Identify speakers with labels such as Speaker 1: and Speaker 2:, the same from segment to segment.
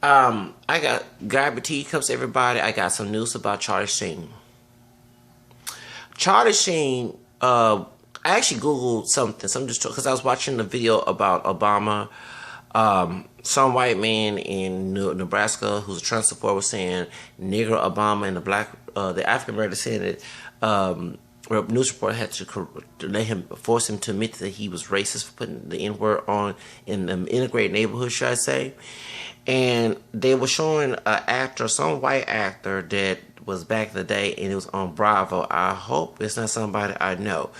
Speaker 1: I got grab your teacups, everybody. I got some news about Charlie Sheen. Charlie Sheen, I actually Googled something. Some just because I was watching the video about Obama. Some white man in Nebraska who's a Trump supporter was saying nigger Obama and the African American Senate news report had to let him force him to admit that he was racist for putting the N word on in the integrated neighborhood, should I say? And they were showing an actor, some white actor that was back in the day, and it was on Bravo. I hope it's not somebody I know.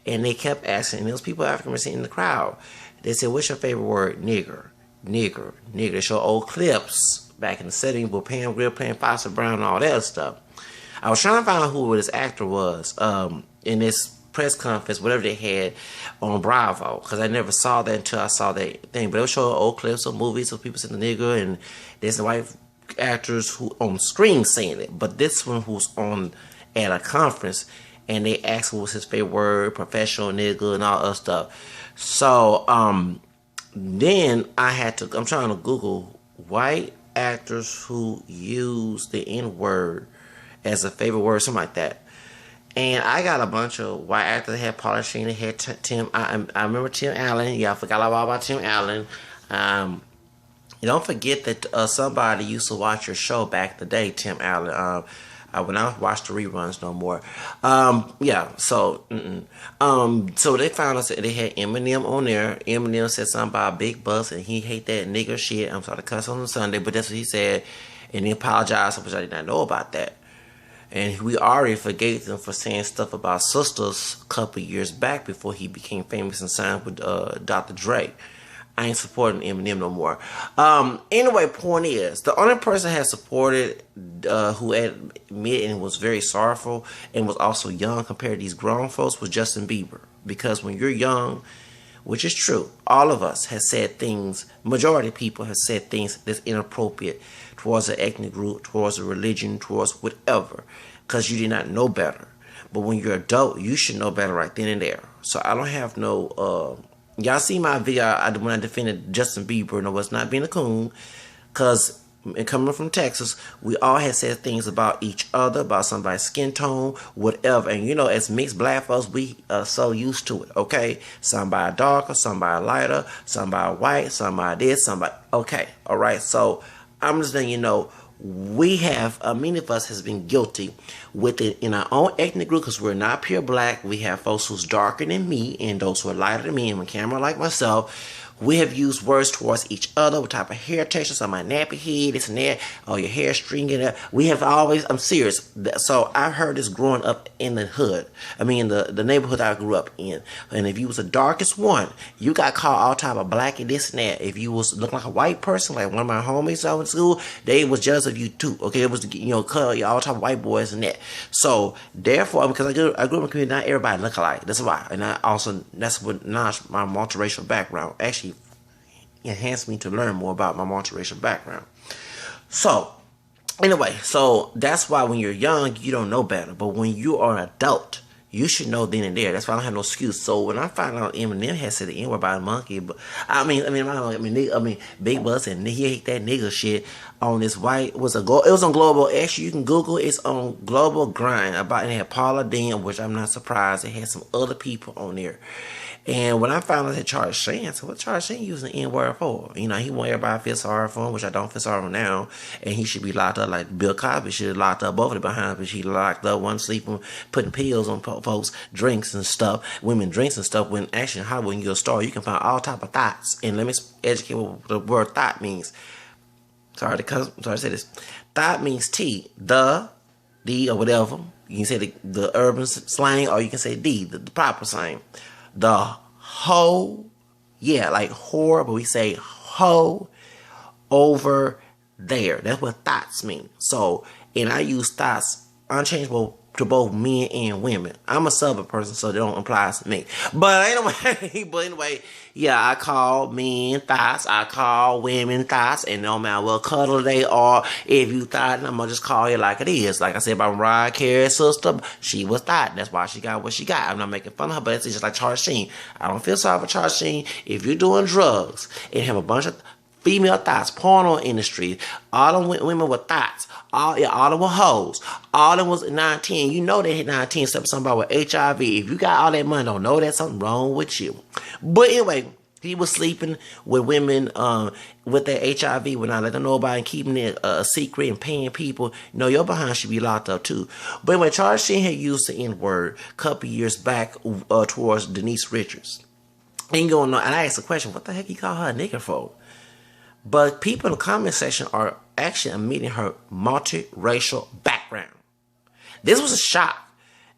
Speaker 1: And they kept asking, and there was people African American in the crowd. They said, "What's your favorite word?" Nigger, nigger, nigger. They show old clips back in the setting with Pam Grier playing Foster Brown and all that stuff. I was trying to find out who this actor was in this press conference, whatever they had on Bravo, because I never saw that until I saw that thing. But they were showing old clips of movies of people saying the nigger, and there's the white actors who on screen saying it. But this one who's on at a conference, and they asked what was his favorite word, professional nigger, and all other stuff. So then I'm trying to Google white actors who use the N word as a favorite word, something like that. And I got a bunch of white actors. They had Paula Sheen, they had Tim. I remember Tim Allen. Yeah, I forgot all about Tim Allen. You don't forget that somebody used to watch your show back in the day, Tim Allen. When I watched the reruns no more. Yeah, so so they found us. They had Eminem on there. Eminem said something about a big bus, and he hate that nigger shit. I'm sorry to cuss on Sunday, but that's what he said, and he apologized, which I did not know about that. And we already forgave them for saying stuff about sisters a couple years back before he became famous and signed with Dr. Dre. I ain't supporting Eminem no more. Anyway, point is, the only person has supported who admitted and was very sorrowful and was also young compared to these grown folks was Justin Bieber. Because when you're young, which is true, all of us has said things, majority of people have said things that's inappropriate towards an ethnic group, towards a religion, towards whatever, because you did not know better. But when you're adult, you should know better right then and there. So I don't have no, y'all see my video when I defended Justin Bieber and I was not being a coon, because coming from Texas, we all had said things about each other, about somebody's skin tone, whatever. And you know, as mixed black folks, we are so used to it, okay? Somebody darker, somebody lighter, somebody white, somebody this, somebody, okay, all right? So I'm just letting you know, we have, many of us has been guilty with it in our own ethnic group because we're not pure black. We have folks who's darker than me and those who are lighter than me and on camera like myself. We have used words towards each other, what type of hair texture, some of my nappy head, this and that, or your hair stringing up. We have always, I'm serious. So I heard this growing up in the hood. I mean, the neighborhood I grew up in. And if you was the darkest one, you got called all type of black and this and that. If you was looking like a white person, like one of my homies I went to school, they was jealous of you too. Okay, it was, you know, all type of white boys and that. So therefore, because I grew up in a community, not everybody look alike. That's why. And that's what my multiracial background actually enhanced me to learn more about my multiracial background. So anyway, so that's why when you're young, you don't know better. But when you are an adult, you should know then and there. That's why I don't have no excuse. So when I find out Eminem had said the N-word about a monkey, but I mean, Big Bus and he hate that nigga shit on this white it was on Global. Actually, you can Google it's on Global Grind about, and it had Paula Deen, which I'm not surprised. It had some other people on there. And when I found out that Charlie Sheen, I said, what Charlie Sheen using the N-word for? You know, he want everybody to feel sorry for him, which I don't feel sorry for now. And he should be locked up like Bill Cosby should have locked up both of them behind, but she locked up one sleeping, putting pills on folks, drinks and stuff, women drinks and stuff. When actually in Hollywood, when you're a star, you can find all type of thoughts. And let me educate what the word thought means. Sorry to say this. Thought means T, the, or whatever. You can say the urban slang, or you can say the proper slang. The hoe, yeah, like whore, but we say hoe over there. That's what thoughts mean. So, and I use thoughts unchangeable to both men and women. I'm a southern person, so they don't apply to me. But anyway, yeah, I call men thoughts, I call women thoughts, and no matter what color they are, if you thought, I'm gonna just call you like it is. Like I said about Mariah Carey's sister, she was thought. That's why she got what she got. I'm not making fun of her, but it's just like Charlie Sheen. I don't feel sorry for Charlie Sheen. If you're doing drugs and have a bunch of female thoughts, porno industry, all them women with thoughts, all them were hoes, all them was 19. You know they hit 19, something about with HIV. If you got all that money, don't know there's something wrong with you. But anyway, he was sleeping with women with their HIV when I let them know about it and keeping it a secret and paying people. You know, your behind should be locked up too. But when Charles Sheen had used the N-word a couple years back towards Denise Richards, ain't going on. And I asked the question, what the heck he call her a nigger for? But people in the comment section are actually admitting her multiracial background. This was a shock.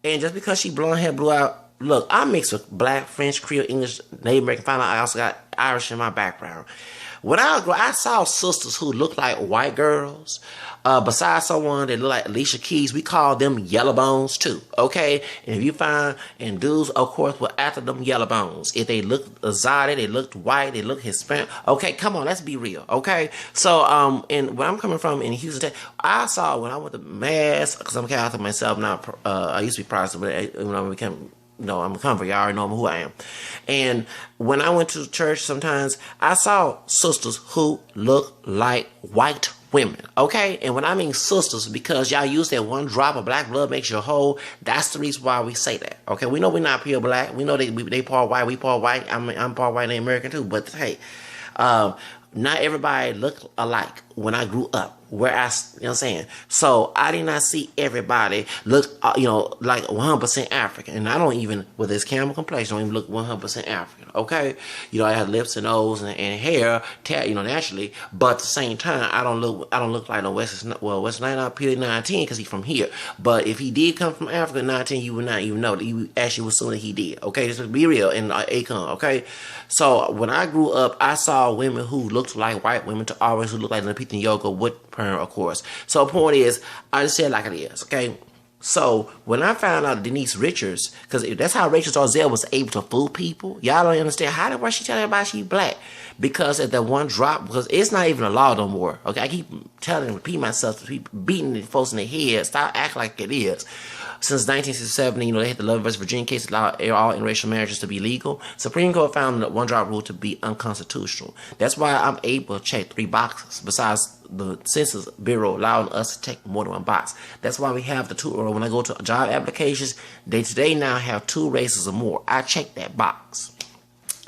Speaker 1: And just because she blonde hair, blue out, look, I'm mixed with black, French, Creole, English, Native American. Find out I also got Irish in my background. When I saw sisters who looked like white girls, besides someone that looked like Alicia Keys, we call them yellow bones too, okay? And if you find, and dudes, of course, were after them yellow bones. If they looked exotic, they looked white, they looked Hispanic, okay, come on, let's be real, okay? So, and where I'm coming from in Houston, I saw when I went to Mass, because I'm Catholic myself now, I used to be Protestant, but when I became, I'm a convert. Y'all already know who I am. And when I went to church sometimes, I saw sisters who look like white women, okay? And when I mean sisters, because y'all use that one drop of black blood makes you whole, that's the reason why we say that, okay? We know we're not pure black. We know they part white, we part white. I'm part white and American too. But hey, not everybody looked alike when I grew up. Where I, you know what I'm saying? So I did not see everybody look, like 100% African. And I don't even, with this camel complexion, don't even look 100% African, okay? I have lips and nose and hair, naturally. But at the same time, I don't look like no West Nile, not purely 19, because he's from here. But if he did come from Africa, 19, you would not even know that. You actually would assume that he did, okay? Just be real, and Akon, okay? So when I grew up, I saw women who looked like white women to always who looked like Lupita Yoga would, of course. So the point is, I just say it like it is, okay? So when I found out Denise Richards, because that's how Rachel Dolezal was able to fool people. Y'all don't understand why she tell everybody she black. Because at that one drop, because it's not even a law no more. Okay, I keep telling and repeating myself, beating the folks in the head. Stop acting like it is. Since 1967, they had the Love vs. Virginia case allow all interracial marriages to be legal. Supreme Court found the one-drop rule to be unconstitutional. That's why I'm able to check 3 boxes, besides the Census Bureau allowing us to take more than 1 box. That's why we have the 2, or when I go to job applications, they today now have 2 races or more. I check that box.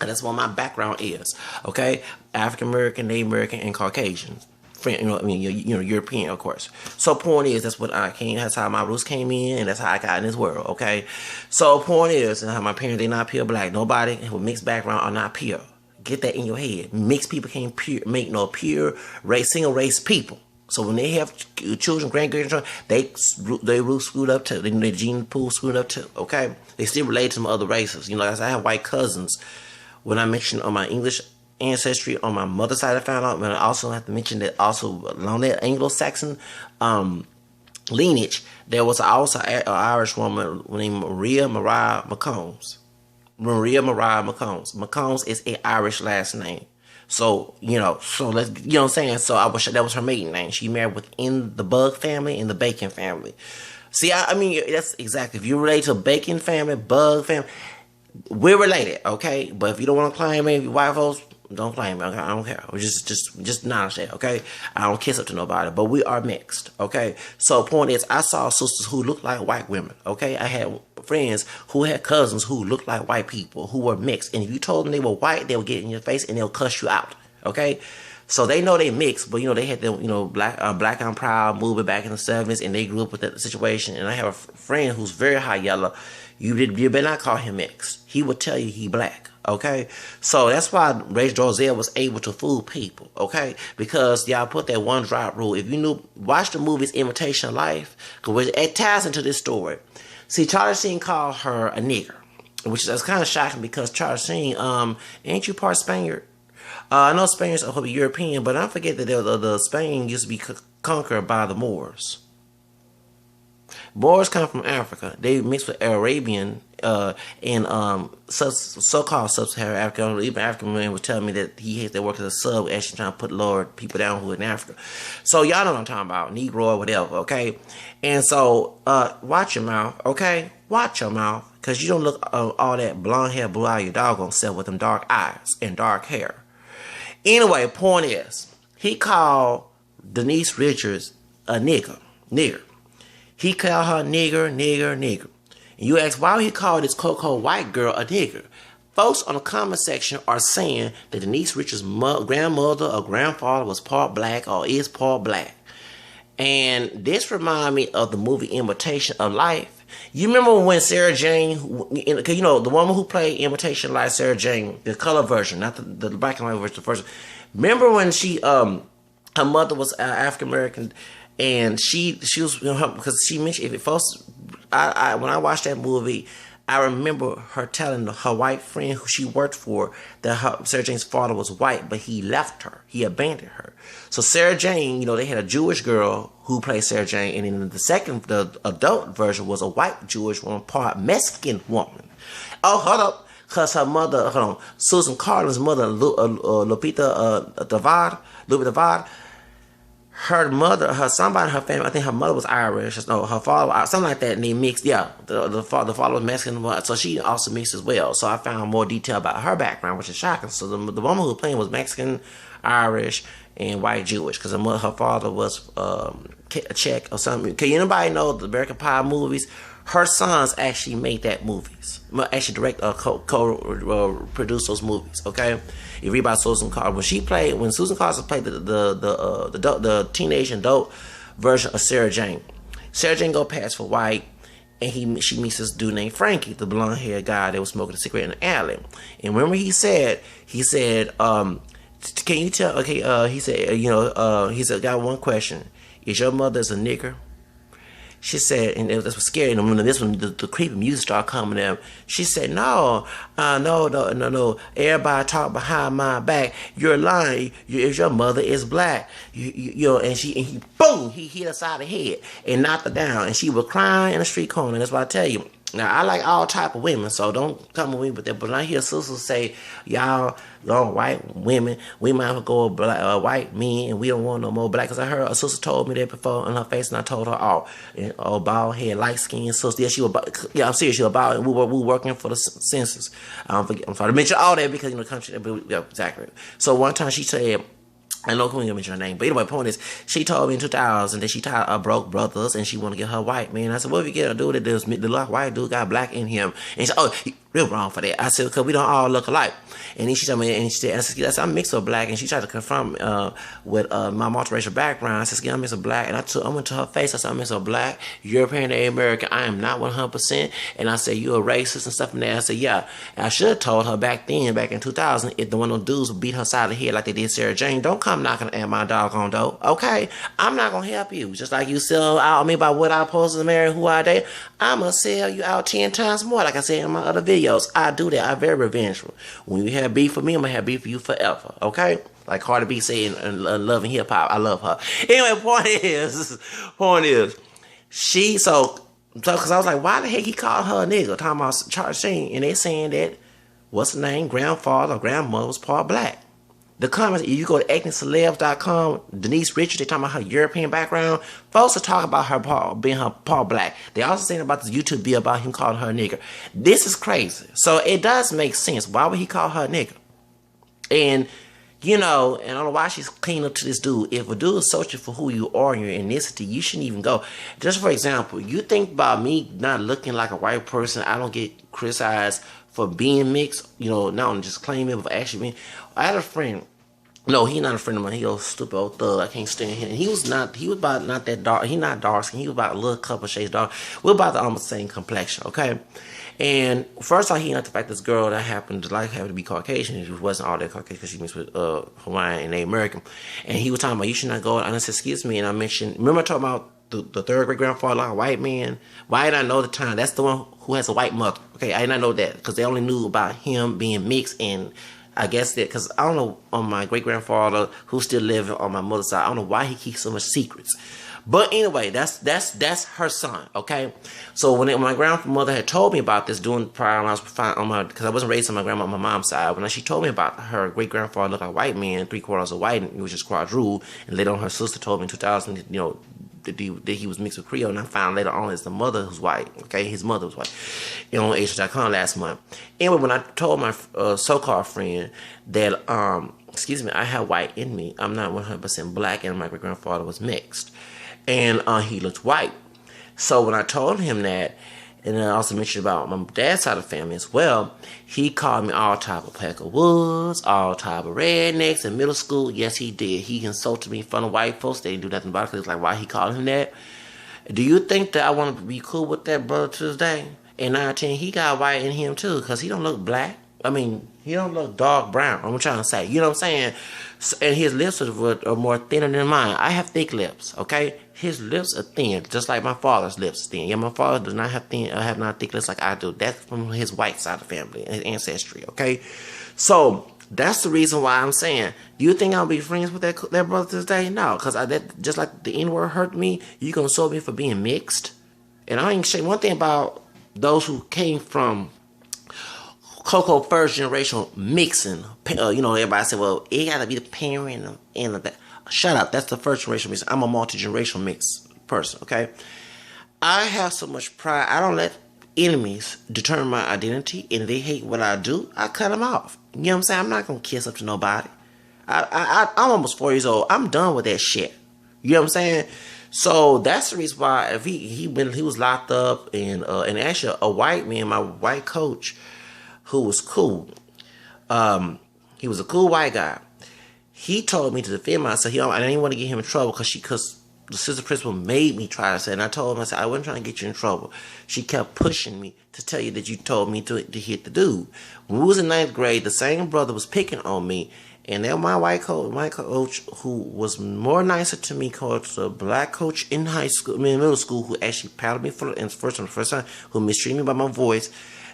Speaker 1: And that's what my background is, okay? African-American, Native American, and Caucasian. European, of course. So point is, that's how my roots came in, and that's how I got in this world, okay? So point is, and how my parents, they're not pure black. Nobody with mixed background are not pure. Get that in your head. Mixed people can't make no pure race, single race people. So when they have children, grandchildren, they roots screwed up too. Their gene pool screwed up too, okay? They still relate to some other races. I have white cousins. When I mentioned on my English ancestry on my mother's side, I found out, but I also have to mention that also along that Anglo-Saxon lineage, there was also an Irish woman named Maria Mariah McCombs. Maria Mariah McCombs. McCombs is an Irish last name. So, so let's, what I'm saying? So that was her maiden name. She married within the Bug family and the Bacon family. See, I mean, that's exactly, if you relate to Bacon family, Bug family, we're related, okay? But if you don't want to claim me, if you white folks, don't claim me, okay? I don't care. Just acknowledge that, okay? I don't kiss up to nobody, but we are mixed, okay? So point is, I saw sisters who looked like white women, okay? I had friends who had cousins who looked like white people, who were mixed. And if you told them they were white, they'll get in your face and they'll cuss you out, okay? So they know they mixed, but they had the Black I'm Proud movement back in the 70s, and they grew up with that situation. And I have a friend who's very high yellow. You better not call him mixed. He would tell you he black, okay? So that's why Rachel Dolezal was able to fool people, okay? Because y'all put that one drop rule. If you watch the movies Imitation Life, because it ties into this story. See, Charlie Sheen called her a nigger, which is kind of shocking because Charlie Sheen, ain't you part Spaniard? I know Spaniards are probably European, but I forget that the Spain used to be conquered by the Moors. Moors come from Africa. They mix with Arabian and so-called sub-Saharan Africa. Even African man was telling me that he hates their work as a sub, actually trying to put lower people down who are in Africa. So y'all know what I'm talking about, Negro or whatever, okay? And so watch your mouth, okay? Watch your mouth, because you don't look all that blonde hair, blue eye, your doggone self with them dark eyes and dark hair. Anyway, point is, he called Denise Richards a nigger. He called her nigger. And you ask, why would he call this cocoa white girl a nigger? Folks on the comment section are saying that Denise Richards' grandmother or grandfather was part black or is part black. And this reminds me of the movie Imitation of Life. You remember when Sarah Jane, you know, the woman who played Imitation of Life, Sarah Jane, the color version, not the black and white version, the first. Remember when she, her mother was African American, and she was, you know, because she mentioned, if it folks, when I watched that movie, I remember her telling her white friend who she worked for that Sarah Jane's father was white, but he left her. He abandoned her. So Sarah Jane, you know, they had a Jewish girl who played Sarah Jane, and then the adult version was a white Jewish woman, part Mexican woman. Oh, hold up. Because her mother, hold on, Susan Carter's mother, Lupita Davar, her mother, her somebody in her family, I think her mother was Irish, no, her father, something like that, and they mixed, yeah, the father was Mexican, so she also mixed as well. So I found more detail about her background, which is shocking. So the woman who was playing was Mexican, Irish, and white Jewish, because her father was Czech or something. Can anybody know the American Pie movies? Her sons actually made that movies. Actually direct, co-produce those movies. Okay, if you read about Susan Carter, when Susan Carter played the teenage adult version of Sarah Jane go pass for white, and she meets this dude named Frankie, the blonde haired guy that was smoking a cigarette in the alley. And remember, he said, can you tell? Okay, he said, he said, got one question: is your mother a nigger? She said, and this was scary. And when the creepy music started coming in, she said, no. Everybody talk behind my back. You're lying. If your mother is black, and he hit her side of the head and knocked her down, and she was crying in the street corner. That's what I tell you. Now, I like all type of women, so don't come with me with that. But when I hear sisters say, y'all white women, we might as well go white men, and we don't want no more black. Because I heard a sister told me that before in her face, and I told her, bald head, light skin sister. Yeah, I'm serious, she was bald, and we were working for the census. I'm sorry to mention all that because, country, yeah, exactly. So one time she said, I know I can't mention her name, but anyway, point is, she told me in 2000 that she tired of broke brothers and she want to get her white man. I said, what if you get a dude that does the white dude got black in him? And she said, he real wrong for that. I said, because we don't all look alike. And then she told me, and she said, I said, I'm mixed with black, and she tried to confirm with my multiracial background. I said, I'm mixed with black, and I went to her face. I said, I'm mixed with black, European, and American. I am not 100%. And I said, you a racist and stuff in there. I said, yeah. And I should have told her back in 2000, if the one of those dudes would beat her side of the head like they did Sarah Jane, don't come knocking at my doggone door, okay? I'm not gonna help you. Just like you sell out me by what I supposed to marry, who I date, I'm gonna sell you out 10 times more, like I said in my other videos. I do that. I'm very revengeful. When you have beef with me, I'm gonna have beef with you forever, okay? Like Cardi B saying in Love and Hip Hop, I love her. Anyway, point is, so because I was like, why the heck he called her a nigga? Talking about Sheen, and they saying that, what's the name, grandfather or grandmother was part black. The comments, if you go to ethniccelebs.com, Denise Richards, they talking about her European background. Folks are talking about her being her part black. They also saying about this YouTube video about him calling her a nigger. This is crazy. So it does make sense. Why would he call her a nigger? And, and I don't know why she's cleaning up to this dude. If a dude is searching for who you are and your ethnicity, you shouldn't even go. Just for example, you think about me not looking like a white person, I don't get criticized for being mixed, not only just claiming, but actually being. I had a friend. No, he's not a friend of mine. He a stupid old thug. I can't stand him. He was about not that dark. He not dark skin. He was about a little couple shades dark. We're about the almost same complexion, okay? And first off, he not the fact this girl that happened to be Caucasian. She wasn't all that Caucasian because she mixed with Hawaiian and Native American. And he was talking about, you should not go. And I said, excuse me. And I mentioned, remember I talking about the third great grandfather, like a white man? Why did I know the time? That's the one who has a white mother. Okay, I did not know that because they only knew about him being mixed. And I guess that because I don't know on my great grandfather who's still living on my mother's side. I don't know why he keeps so much secrets. But anyway, that's her son. Okay, so when my grandmother had told me about this during prior when I was because I wasn't raised on my grandma on my mom's side. When she told me about her great grandfather looked like a white man, 3/4 of white, and it was just quadruple. And later on, her sister told me in 2000, that he was mixed with Creole, and I found later on it's the mother who's white. Okay, his mother was white. On Asian.com last month. Anyway, when I told my so-called friend that excuse me, I have white in me. I'm not 100% black, and my great grandfather was mixed, and he looked white. So when I told him that, and then I also mentioned about my dad's side of the family as well, he called me all type of peck of woods, all type of rednecks in middle school. Yes, he did. He insulted me in front of white folks. They didn't do nothing about it. It's like, why he called him that? Do you think that I want to be cool with that brother to this day? In 19, he got white in him too, because he don't look black. I mean, he don't look dark brown. I'm trying to say, you know what I'm saying? And his lips are more thinner than mine. I have thick lips, okay? His lips are thin, just like my father's lips are thin. Yeah, my father does not have not thick lips like I do. That's from his white side of the family, his ancestry, okay? So that's the reason why I'm saying, do you think I'll be friends with that brother to this day? No, because that just like the N-word hurt me, you gonna sue me for being mixed? And I ain't saying one thing about those who came from Coco first generation mixing. Everybody said, well, it gotta be the parent and that. Shut up. That's the first generation mix. I'm a multi-generational mix person, okay? I have so much pride. I don't let enemies determine my identity, and if they hate what I do, I cut them off. You know what I'm saying? I'm not gonna kiss up to nobody. I'm almost 4 years old. I'm done with that shit. You know what I'm saying? So that's the reason why if he was locked up, and actually a white man, my white coach, who was cool. He was a cool white guy. He told me to defend myself. I didn't want to get him in trouble because the assistant principal made me try to say it. And I told him, I said, I wasn't trying to get you in trouble. She kept pushing me to tell you that you told me to hit the dude. When we was in 9th grade, the same brother was picking on me. And then my coach, who was more nicer to me, coach, a black coach in middle school, who actually patted me for the first time, who mistreated me by my voice.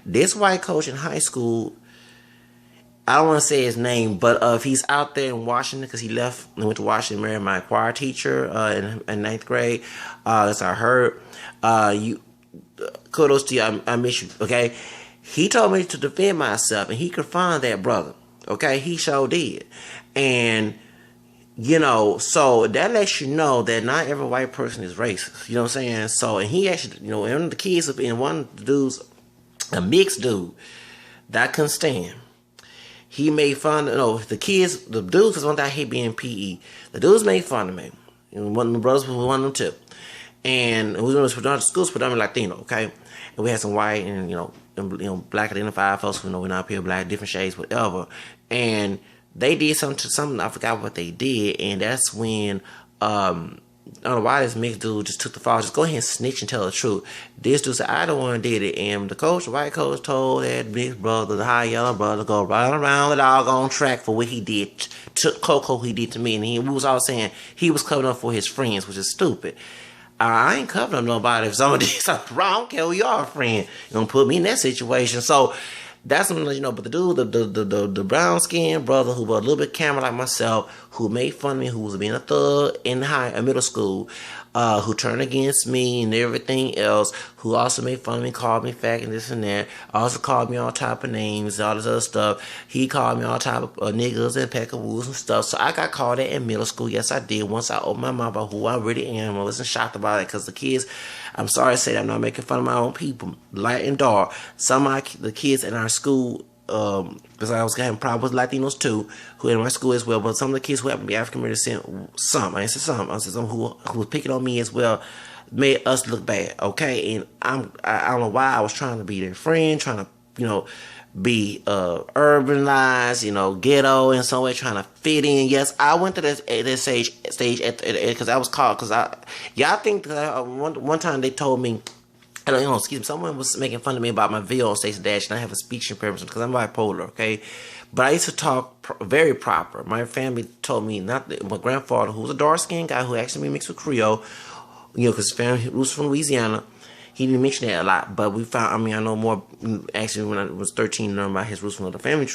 Speaker 1: This white coach in high school, I don't want to say his name, but if he's out there in Washington, because he left and went to Washington, married my choir teacher in 9th grade. As I heard, kudos to you. I miss you. Okay, he told me to defend myself, and he confronted that brother. Okay, he sure did, and so that lets you know that not every white person is racist. You know what I'm saying? So, and he actually, and the kids, and one of the dudes, a mixed dude that I couldn't stand. He made fun of the kids, the dudes, because one thing I hate being PE. The dudes made fun of me. One of the brothers was one of them too. And we went to schools predominantly Latino, okay? And we had some white and black identified folks who we're not here, black, different shades, whatever. And they did something, I forgot what they did, and that's when I don't know why this mixed dude just took the fall. Just go ahead and snitch and tell the truth. This dude said, I don't want to did it. And the white coach, told that mixed brother, the high yellow brother, go right around the doggone track for what he did to Coco, he did to me. And we was all saying he was covering up for his friends, which is stupid. I ain't covering up nobody. If somebody did something wrong, I don't care who you are, friend. You don't put me in that situation. So that's something to let you know. But the dude, the brown skinned brother who was a little bit camera like myself, who made fun of me, who was being a thug in middle school, who turned against me and everything else, who also made fun of me, called me fat and this and that, also called me all type of names, all this other stuff. He called me all type of niggas and peckawoos and stuff. So I got called that in middle school. Yes, I did. Once I opened my mouth about who I really am, I wasn't shocked about it because the kids, I'm sorry to say that I'm not making fun of my own people, light and dark. Some of the kids in our school, because I was having problems with Latinos too, who in my school as well, but some of the kids who happen to be African American, I said some who was picking on me as well, made us look bad, okay? And I don't know why I was trying to be their friend, trying to, be urbanized, ghetto in some way, trying to fit in. Yes, I went to this stage because I was called, because y'all think that one time they told me, excuse me, someone was making fun of me about my VO on Stacey Dash, and I have a speech impairment because I'm bipolar, okay? But I used to talk very proper. My family told me, my grandfather, who was a dark-skinned guy who actually mixed with Creole, because his family was from Louisiana, he didn't mention that a lot, but we found, I know more, actually, when I was 13, learned about his roots from other family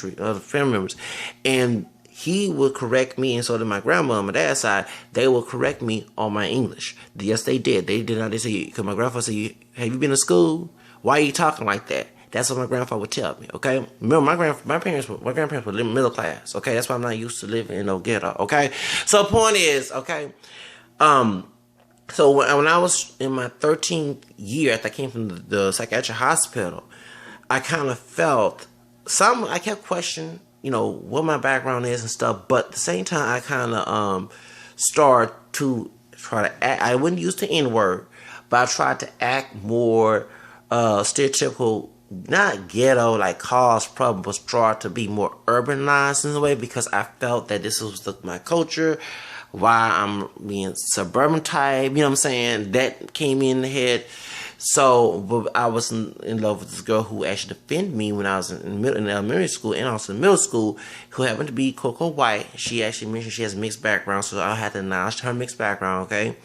Speaker 1: members, and he would correct me, and so did my grandma on my dad's side. They would correct me on my English. Yes, they did. They did not. They say, because my grandfather said, have you been to school? Why are you talking like that? That's what my grandfather would tell me, okay? Remember, my grandparents were living middle class, okay? That's why I'm not used to living in no ghetto, okay? So the point is, okay, so when I was in my 13th year after I came from the psychiatric hospital, I kind of felt I kept questioning, what my background is and stuff. But at the same time, I kind of start to try to act. I wouldn't use the N word, but I tried to act more stereotypical, not ghetto like cause problem, but try to be more urbanized in a way, because I felt that this was my culture. Why I'm being suburban type, you know what I'm saying? That came in the head. So, but I was in love with this girl who actually defended me when I was in elementary school and also in middle school, who happened to be Coco White. She actually mentioned she has a mixed background, so I had to acknowledge her mixed background, okay?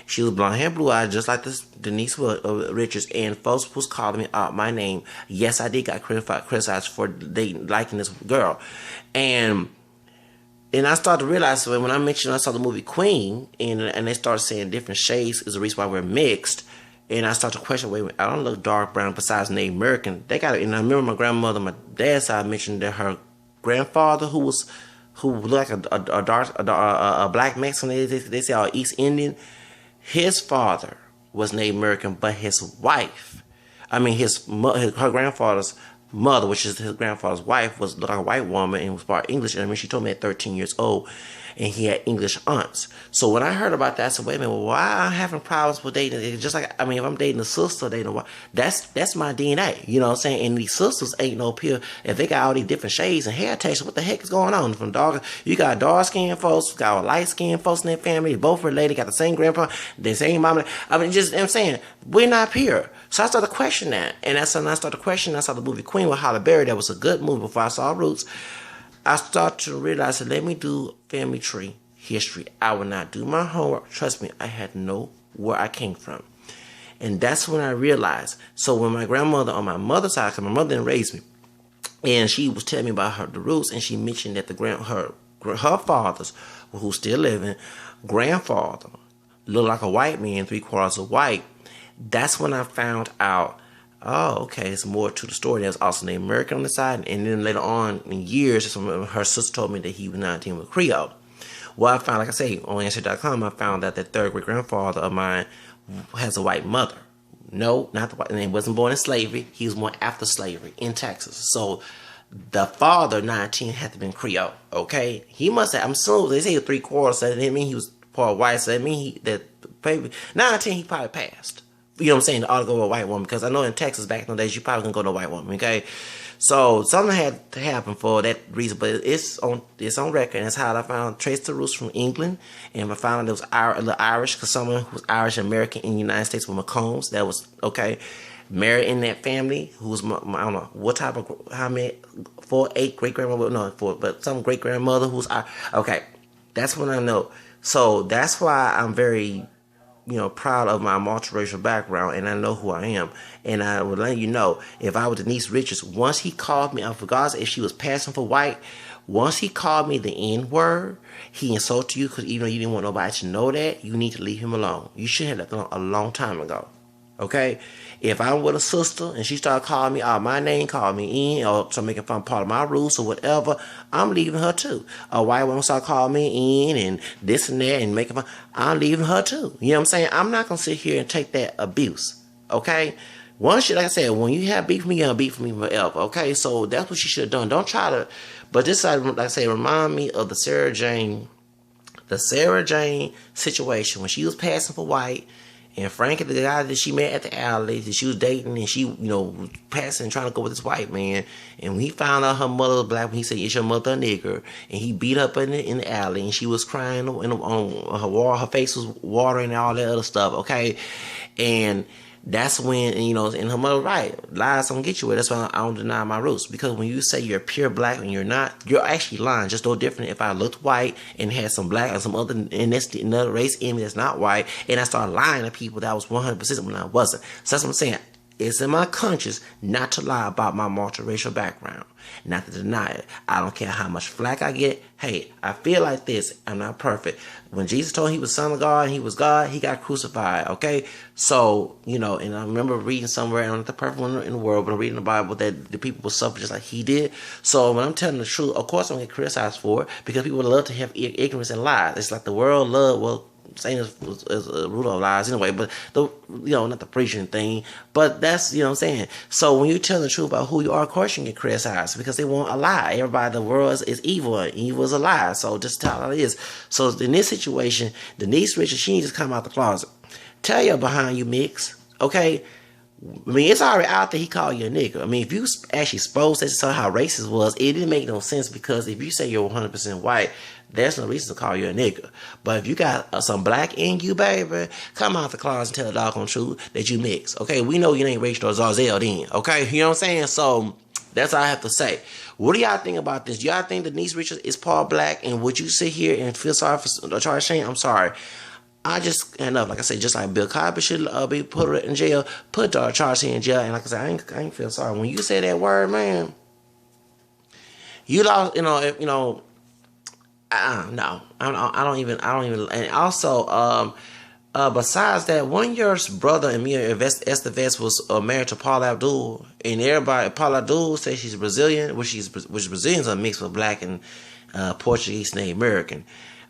Speaker 1: She was blonde hair, blue eyes, just like this Denise Richards, and folks was calling me out my name. Yes, I did got criticized for liking this girl. And I started to realize when I saw the movie Queen, and they started saying different shades is the reason why we're mixed. And I started to question, wait, I don't look dark brown besides Native American. And I remember my grandmother, my dad's side mentioned that her grandfather, who looked like a black Mexican, they say East Indian, his father was Native American, but his wife, her grandfather's mother, which is his grandfather's wife, was like a white woman and was part English. And she told me at 13 years old, and he had English aunts. So when I heard about that, I said, wait a minute, why am I having problems with dating? Just like, if I'm dating a sister, that's my DNA. You know what I'm saying? And these sisters ain't no pure. If they got all these different shades and hair textures, what the heck is going on? You got dark-skinned folks, got light-skinned folks in their family, both related, got the same grandpa, the same mama. I'm saying, we're not pure. So I started to question that. And that's when I started to question. I saw the movie Queen with Halle Berry. That was a good movie before I saw Roots. I started to realize that let me do family tree history. I would not do my homework. Trust me, I had to know where I came from. And that's when I realized. So when my grandmother on my mother's side, because my mother didn't raise me, and she was telling me about the roots, and she mentioned that her father's, who's still living, grandfather looked like a white man, 3/4 of white. That's when I found out, oh, okay, there's more to the story. There's also Native American on the side. And then later on in years, her sister told me that he was 19 with Creole. Well, I found, like I say, on Answer.com, I found that the third great grandfather of mine has a white mother. No, not the white, and he wasn't born in slavery. He was born after slavery in Texas. So the father, 19, had to be Creole. Okay, he must have. I'm so they say 3/4. So that didn't mean he was part white. So that mean that maybe 19 he probably passed. You know what I'm saying? Ought to go to a white woman, because I know in Texas back in the days you probably gonna go to a white woman. Okay, so something had to happen for that reason, but it's on record. And that's how I found traced the roots from England, and I found it was a little Irish, because someone who was Irish American in the United States with McCombs. That was okay. Married in that family, who was I don't know what type of how many 8 great grandmother, no 4, but some great grandmother who's okay. That's when I know. So that's why I'm very proud of my multiracial background, and I know who I am. And I would let you know, if I was Denise Richards, once he called me, I forgot if she was passing for white, once he called me the N-word, he insulted you, because even though you didn't want nobody to know that, you need to leave him alone. You should have left him a long time ago. Okay? If I'm with a sister and she started calling me out my name, calling me in, or so making fun part of my rules or whatever, I'm leaving her too. A white woman start calling me in and this and that and making fun, I'm leaving her too. You know what I'm saying? I'm not going to sit here and take that abuse. Okay? Once you, like I said, when you have beef with me, you're going to beef with me forever. Okay? So that's what you should have done. Don't try to, but this, like I say, remind me of the Sarah Jane situation when she was passing for white. And Frankie, the guy that she met at the alley, that she was dating, and she, was passing, trying to go with this white man. And when he found out her mother was black, he said, "Is your mother a nigger?" And he beat up in the alley, and she was crying on her wall. Her face was watering and all that other stuff. Okay, and that's when, and her mother, right, lies don't get you where. That's why I don't deny my roots. Because when you say you're pure black and you're not, you're actually lying. Just no different if I looked white and had some black and some other, and that's another race in me that's not white, and I started lying to people that was 100% when I wasn't. So that's what I'm saying. It's in my conscience not to lie about my multiracial background, not to deny it. I don't care how much flack I get. Hey, I feel like this. I'm not perfect. When Jesus told him he was Son of God and he was God, he got crucified, okay? So, and I remember reading somewhere, and I'm not the perfect one in the world, but I'm reading the Bible that the people will suffer just like he did. So when I'm telling the truth, of course I'm going to get criticized for it, because people love to have ignorance and lies. It's like the world saying is a root of lies anyway, but not the preaching thing, but that's, what I'm saying. So when you tell the truth about who you are, of course you get criticized because they want a lie. Everybody in the world is evil, and evil is a lie. So just tell how it is. So in this situation, Denise Richards, she needs to come out the closet. Tell your behind you mix, okay? I mean, it's already out there he called you a nigga. I mean, if you actually exposed that to saw how racist was, it didn't make no sense because if you say you're 100% white, there's no reason to call you a nigga. But if you got some black in you, baby, come out the closet and tell the doggone truth that you mix. Okay, we know you ain't Rachel or Zarzel then. Okay, you know what I'm saying? So that's all I have to say. What do y'all think about this? Y'all think Denise Richards is part black? And would you sit here and feel sorry for Charlie Sheen? I'm sorry. I just end up, like I said, just like Bill Cosby should be put in jail, put Charlie Sheen in jail, and like I said, I ain't feel sorry. When you say that word, man, you lost, no, I don't even, and also, besides that, one year's brother and me, Estevez, was married to Paula Abdul, and Paula Abdul says she's Brazilian, which Brazilians are mixed with black and Portuguese Native American.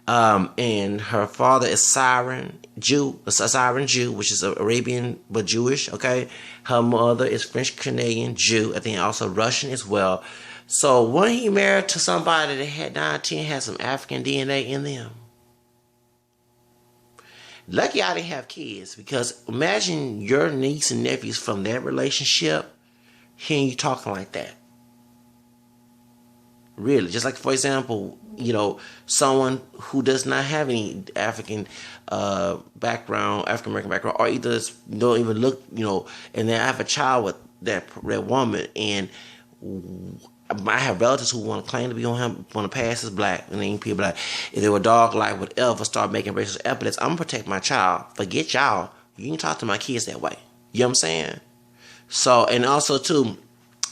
Speaker 1: And her father is Syrian Jew, which is Arabian but Jewish, okay? Her mother is French Canadian Jew, I think also Russian as well. So when he married to somebody that had 9-10 had some African DNA in them. Lucky I didn't have kids, because imagine your niece and nephews from that relationship hearing you talking like that. Really, just like, for example, someone who does not have any African background, African American background, or either don't even look, and then I have a child with that woman, and I have relatives who want to claim to be on him, want to pass as black, and they ain't people black. If they were dog like whatever, start making racist epithets, I'm gonna protect my child. Forget y'all. You can talk to my kids that way. You know what I'm saying? So, and also too,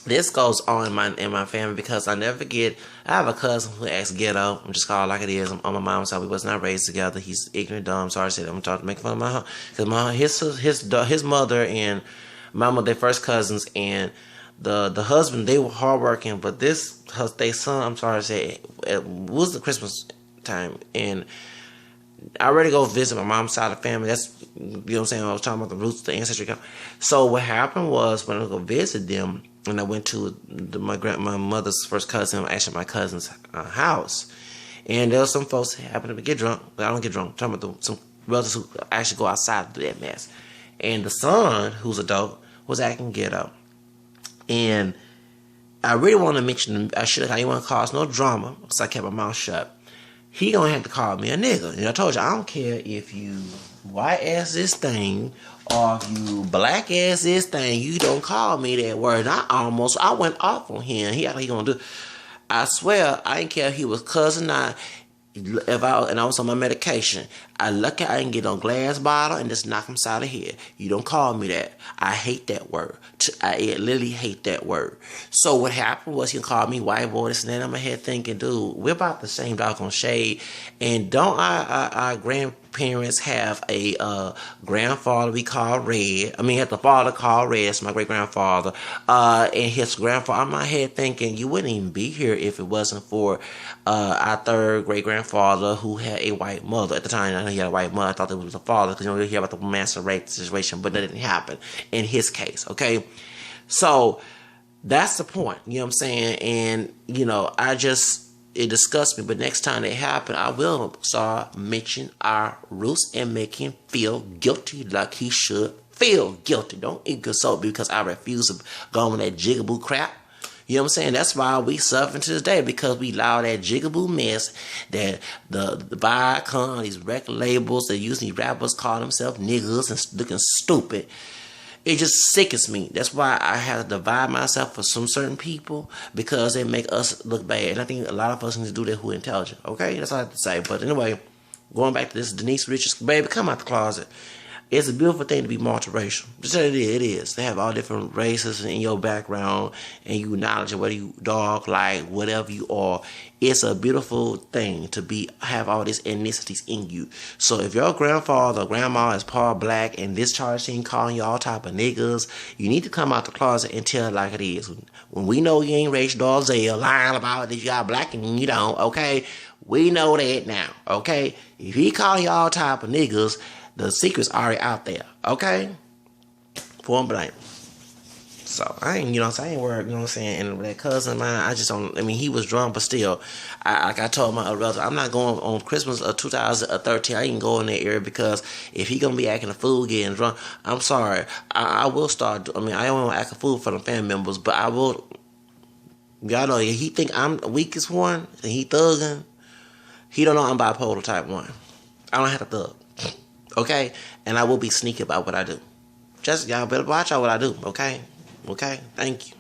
Speaker 1: this goes on in my family because I never forget. I have a cousin who acts ghetto. I'm just called like it is. On my mom's side, we was not raised together. He's ignorant, dumb. Sorry to say that. I'm talking making fun of my because his mother and my mother, they first cousins, and the husband, they were hardworking, but their son, I'm sorry to say, it was the Christmas time, and I already go visit my mom's side of the family. That's, what I'm saying, I was talking about the roots, the ancestry. So what happened was, when I go visit them, and I went to my mother's first cousin, actually my cousin's house, and there was some folks that happened to get drunk, but I don't get drunk. I'm talking about some relatives who actually go outside and do that mess. And the son, who's adult, was acting ghetto. And I really want to mention, I didn't want to cause no drama, because I kept my mouth shut. He gonna have to call me a nigga. And I told you, I don't care if you white ass this thing or if you black ass this thing, you don't call me that word. And I went off on him. He gonna do. I swear, I didn't care if he was cousin or not. I was on my medication, I didn't get on glass bottle and just knock him side of head. You don't call me that. I hate that word. I literally hate that word. So what happened was he called me white boy, this and that. I'm ahead thinking, dude, we're about the same doggone shade. And don't our grandparents have a grandfather we call Red? I mean, had the father called Red. That's my great grandfather. And his grandfather. I'm ahead thinking you wouldn't even be here if it wasn't for our third great grandfather who had a white mother at the time. I know he had a white mother. I thought it was the father because you hear about the massive rape situation, but that didn't happen in his case. Okay, so that's the point. You know what I'm saying? And it disgusts me. But next time it happens, I will start mentioning our roots and make him feel guilty like he should feel guilty. Don't insult me because I refuse to go on that jigaboo crap. You know what I'm saying? That's why we suffer to this day, because we allow that jigaboo mess that the Viacom, these record labels, that usually rappers call themselves niggas and looking stupid. It just sickens me. That's why I have to divide myself for some certain people, because they make us look bad. And I think a lot of us need to do that who are intelligent. Okay? That's all I have to say. But anyway, going back to this Denise Richards, baby, come out the closet. It's a beautiful thing to be multiracial. Just it is. They have all different races in your background, and you acknowledge whether you dog, like, whatever you are. It's a beautiful thing to have all these ethnicities in you. So if your grandfather or grandma is part black and this charge scene calling you all type of niggas, you need to come out the closet and tell it like it is. When we know you ain't racial, dog, lying about that you got black and you don't, okay? We know that now, okay? If he call y'all type of niggas, the secret's already out there, okay? Point blank. So, I ain't, I ain't worried, you know what I'm saying? And that cousin of mine, I just don't, I mean, he was drunk, but still, like I told my brother, I'm not going on Christmas of 2013, I ain't go in that area because if he gonna be acting a fool, getting drunk, I'm sorry, I will start, I mean, I don't want to act a fool for the family members, but I will, y'all know, if he think I'm the weakest one, and he thugging, he don't know I'm bipolar type 1. I don't have to thug, okay? And I will be sneaky about what I do. Just, y'all better watch out what I do, okay? Okay, thank you.